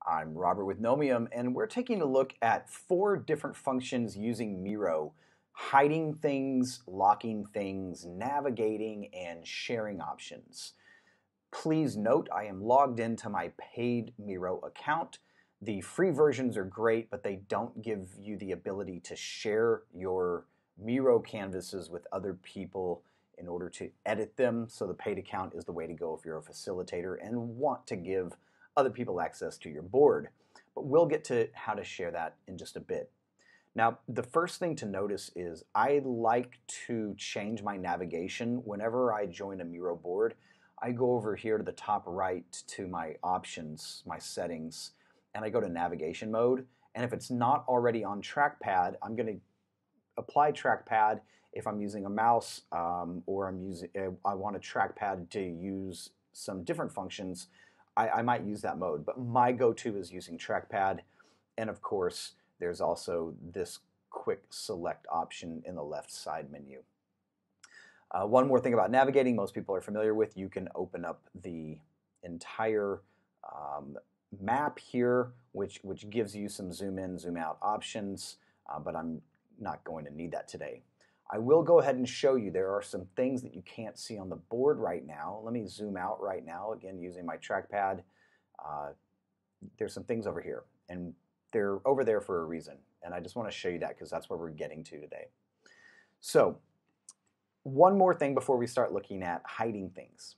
I'm Robert with Knowmium, and we're taking a look at 4 different functions using Miro: hiding things, locking things, navigating, and sharing options. Please note I am logged into my paid Miro account. The free versions are great, but they don't give you the ability to share your Miro canvases with other people in order to edit them. So the paid account is the way to go if you're a facilitator and want to give other people access to your board. But we'll get to how to share that in just a bit. Now, the first thing to notice is I like to change my navigation whenever I join a Miro board. I go over here to the top right to my options, my settings, and I go to navigation mode. And if it's not already on trackpad, I'm going to apply trackpad. If I'm using a mouse or I want a trackpad to use some different functions, I might use that mode. But my go-to is using trackpad. And of course, there's also this quick select option in the left side menu. One more thing about navigating most people are familiar with: you can open up the entire map here, which gives you some zoom in, zoom out options, but I'm not going to need that today. I will go ahead and show you there are some things that you can't see on the board right now. Let me zoom out right now, again using my trackpad. There's some things over here, and they're over there for a reason, and I just want to show you that because that's where we're getting to today. So one more thing before we start looking at hiding things.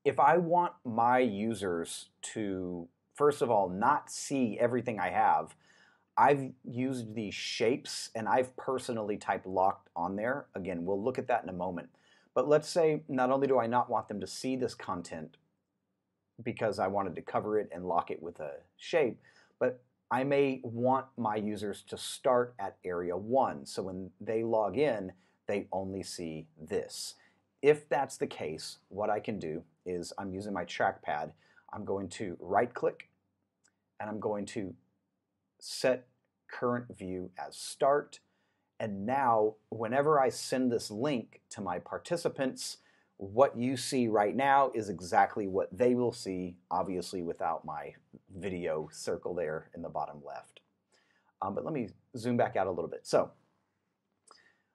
If I want my users to, first of all, not see everything I have, I've used these shapes and I've personally typed locked on there. Again, we'll look at that in a moment. But let's say not only do I not want them to see this content because I wanted to cover it and lock it with a shape, but I may want my users to start at area 1. So when they log in, they only see this. If that's the case, what I can do is I'm using my trackpad. I'm going to right click and I'm going to set current view as start. And now whenever I send this link to my participants, what you see right now is exactly what they will see, obviously without my video circle there in the bottom left. But let me zoom back out a little bit. So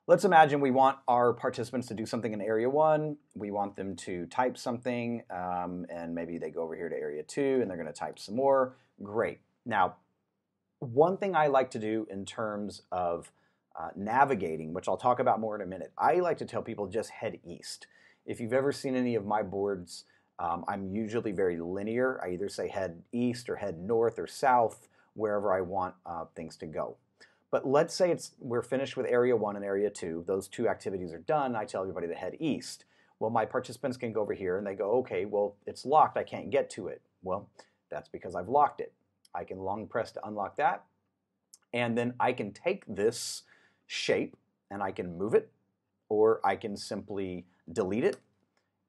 let's imagine we want our participants to do something in area 1. We want them to type something, and maybe they go over here to area 2 and they're going to type some more. Great. Now, one thing I like to do in terms of navigating, which I'll talk about more in a minute, I like to tell people just head east. If you've ever seen any of my boards, I'm usually very linear. I either say head east or head north or south, wherever I want things to go. But let's say we're finished with area 1 and area 2. Those 2 activities are done. I tell everybody to head east. Well, my participants can go over here and they go, okay, well, it's locked. I can't get to it. Well, that's because I've locked it. I can long press to unlock that. And then I can take this shape and I can move it, or I can simply delete it.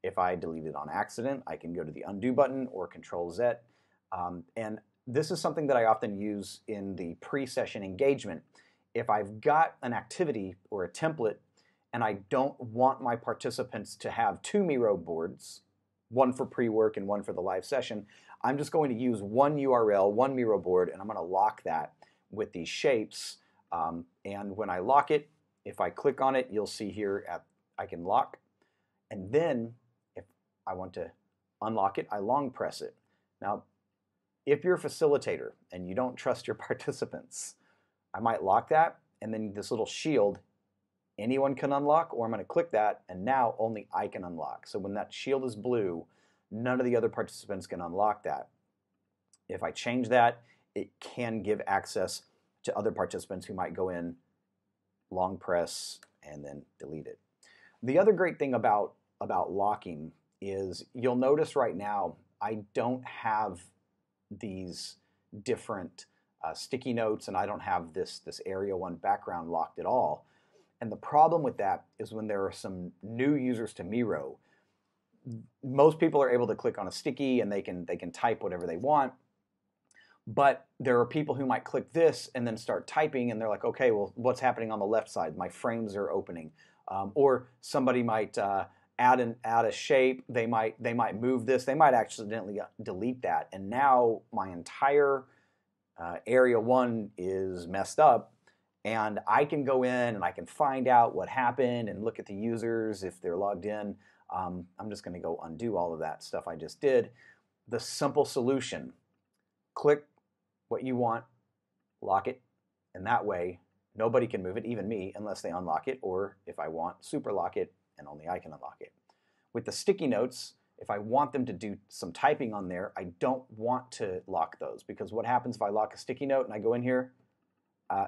If I delete it on accident, I can go to the undo button or Control Z. And this is something that I often use in the pre-session engagement. If I've got an activity or a template and I don't want my participants to have 2 Miro boards, one for pre-work and one for the live session, I'm just going to use one URL, one Miro board, and I'm going to lock that with these shapes. And when I lock it, if I click on it, you'll see here I can lock. And then if I want to unlock it, I long press it. Now, if you're a facilitator and you don't trust your participants, I might lock that, and then this little shield, anyone can unlock, or I'm going to click that, and now only I can unlock. So when that shield is blue, none of the other participants can unlock that. If I change that, it can give access to other participants who might go in, long press, and then delete it. The other great thing about locking is you'll notice right now I don't have these different sticky notes, and I don't have this area 1 background locked at all. And the problem with that is when there are some new users to Miro, most people are able to click on a sticky and they can type whatever they want. But there are people who might click this and then start typing, and they're like, okay, well, what's happening on the left side? My frames are opening. Or somebody might add a shape. They might move this. They might accidentally delete that, and now my entire area 1 is messed up. And I can go in and I can find out what happened and look at the users if they're logged in. I'm just going to go undo all of that stuff I just did. The simple solution: click what you want, lock it, and that way nobody can move it, even me, unless they unlock it, or if I want, super lock it, and only I can unlock it. With the sticky notes, if I want them to do some typing on there, I don't want to lock those, because what happens if I lock a sticky note and I go in here?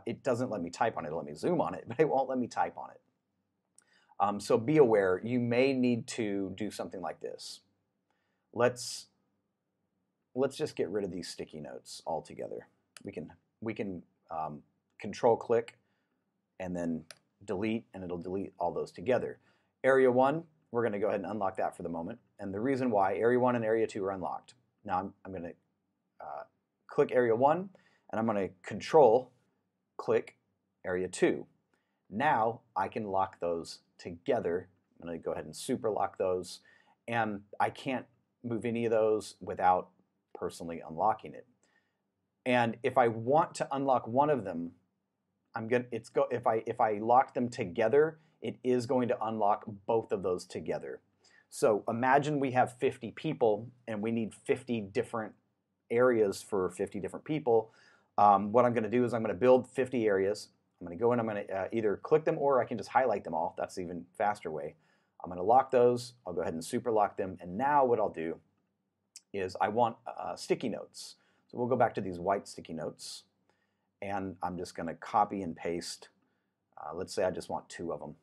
It doesn't let me type on it. It'll let me zoom on it, but it won't let me type on it. So be aware, you may need to do something like this. Let's just get rid of these sticky notes altogether. We can control click and then delete, and it'll delete all those together. Area 1, we're going to go ahead and unlock that for the moment. And the reason why Area 1 and Area 2 are unlocked. Now I'm going to click Area 1, and I'm going to control click Area 2. Now I can lock those together. I'm going to go ahead and super lock those, and I can't move any of those without personally unlocking it. And if I want to unlock one of them, if I lock them together, it is going to unlock both of those together. So imagine we have 50 people and we need 50 different areas for 50 different people. What I'm going to do is I'm going to build 50 areas. I'm going to go in, I'm going to either click them, or I can just highlight them all. That's the even faster way. I'm going to lock those. I'll go ahead and super lock them. And now what I'll do is I want sticky notes. So we'll go back to these white sticky notes, and I'm just going to copy and paste. Let's say I just want 2 of them.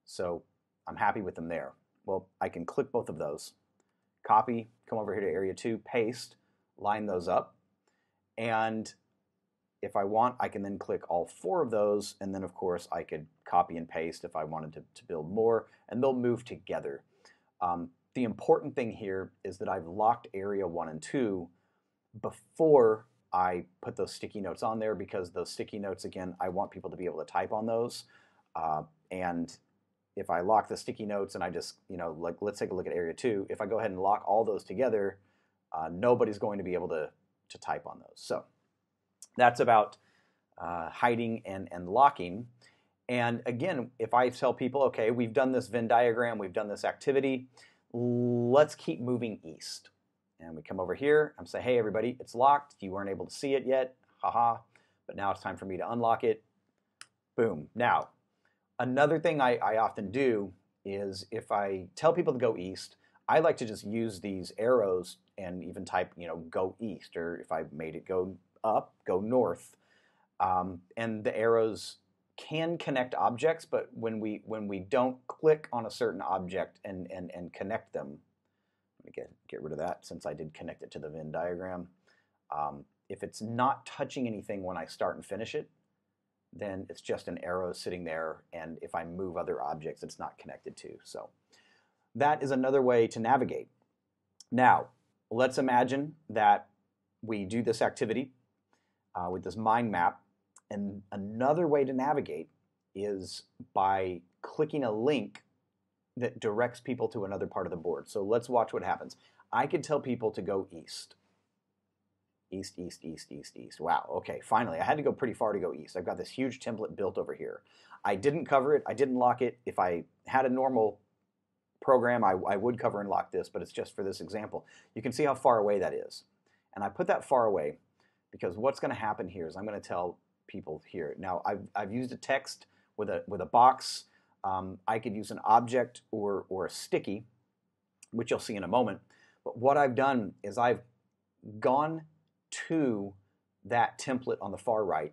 So I'm happy with them there. Well, I can click both of those, copy, come over here to Area 2, paste, line those up, and if I want, I can then click all 4 of those, and then of course I could copy and paste if I wanted to build more, and they'll move together. The important thing here is that I've locked Area 1 and 2 before I put those sticky notes on there, because those sticky notes, again, I want people to be able to type on those. And if I lock the sticky notes and I just, like, let's take a look at Area 2. If I go ahead and lock all those together, nobody's going to be able to type on those. So that's about hiding and locking. And again, if I tell people, okay, we've done this Venn diagram, we've done this activity, let's keep moving east. And we come over here, I'm saying, hey everybody, it's locked. You weren't able to see it yet, haha, but now it's time for me to unlock it. Boom. Now, another thing I often do is if I tell people to go east, I like to just use these arrows and even type, go east, or if I made it go up, go north. And the arrows can connect objects, but when we don't click on a certain object and connect them, let me get rid of that since I did connect it to the Venn diagram. If it's not touching anything when I start and finish it, then it's just an arrow sitting there, and if I move other objects, it's not connected to. So that is another way to navigate. Now, let's imagine that we do this activity with this mind map, and another way to navigate is by clicking a link that directs people to another part of the board. So let's watch what happens. I could tell people to go east. East, east, east, east, east. Wow, okay, finally. I had to go pretty far to go east. I've got this huge template built over here. I didn't cover it. I didn't lock it. If I had a normal program, I would cover and lock this, but it's just for this example. You can see how far away that is. And I put that far away because what's going to happen here is I'm going to tell people here. Now, I've used a text with a box. I could use an object or a sticky, which you'll see in a moment. But what I've done is I've gone to that template on the far right.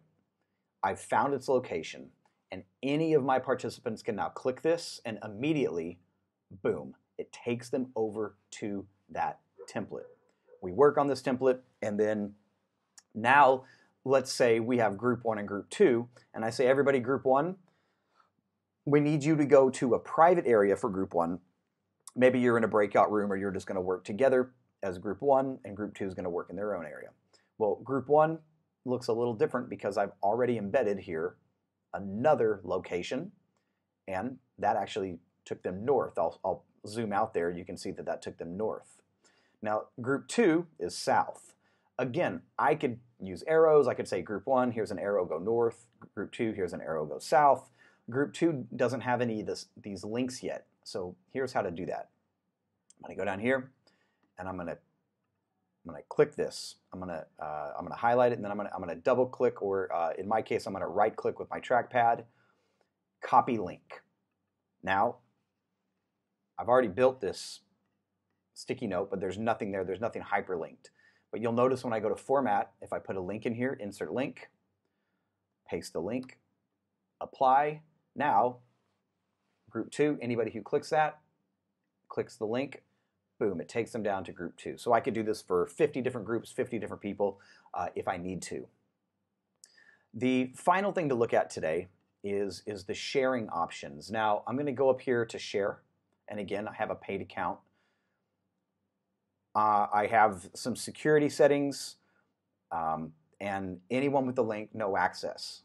I've found its location, and any of my participants can now click this, and immediately, boom, it takes them over to that template. We work on this template, and then now let's say we have group 1 and group 2, and I say, everybody, group 1, we need you to go to a private area for group 1. Maybe you're in a breakout room, or you're just going to work together as group 1, and group 2 is going to work in their own area. Well, group 1 looks a little different because I've already embedded here another location, and that actually took them north. I'll zoom out there, you can see that that took them north. Now, group 2 is south. Again, I could use arrows. I could say group 1, here's an arrow, go north. Group 2, here's an arrow, go south. Group 2 doesn't have any of these links yet. So here's how to do that. I'm going to go down here, and I'm going to click this. I'm going to highlight it, and then I'm going to double click, or in my case, I'm going to right click with my trackpad, copy link. Now, I've already built this sticky note, but there's nothing there. There's nothing hyperlinked. But you'll notice when I go to format, if I put a link in here, insert link, paste the link, apply. Now, group 2, anybody who clicks that, clicks the link, boom, it takes them down to group 2. So I could do this for 50 different groups, 50 different people if I need to. The final thing to look at today is the sharing options. Now, I'm going to go up here to share. And again, I have a paid account. I have some security settings, and anyone with the link, no access.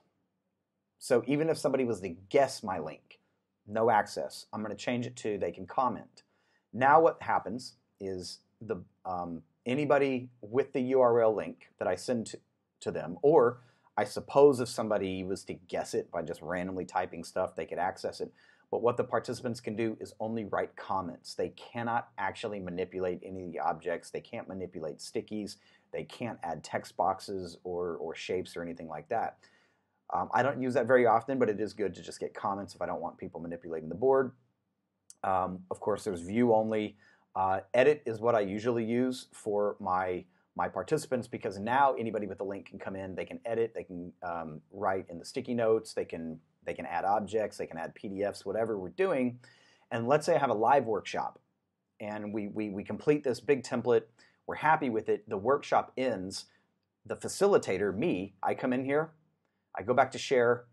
So even if somebody was to guess my link, no access. I'm going to change it to they can comment. Now what happens is anybody with the URL link that I send to them, or I suppose if somebody was to guess it by just randomly typing stuff, they could access it. But what the participants can do is only write comments. They cannot actually manipulate any of the objects. They can't manipulate stickies. They can't add text boxes or shapes or anything like that. I don't use that very often, but it is good to just get comments if I don't want people manipulating the board. Of course, there's view only. Edit is what I usually use for my participants, because now anybody with a link can come in, they can edit, they can write in the sticky notes, they can add objects, they can add PDFs, whatever we're doing. And let's say I have a live workshop and we complete this big template, we're happy with it, the workshop ends, the facilitator, me, I come in here, I go back to share,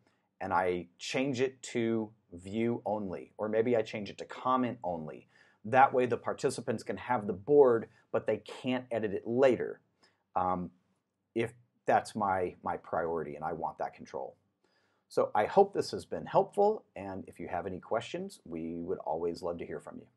and I change it to view only, or maybe I change it to comment only. That way the participants can have the board, but they can't edit it later if that's my priority and I want that control. So I hope this has been helpful, and if you have any questions, we would always love to hear from you.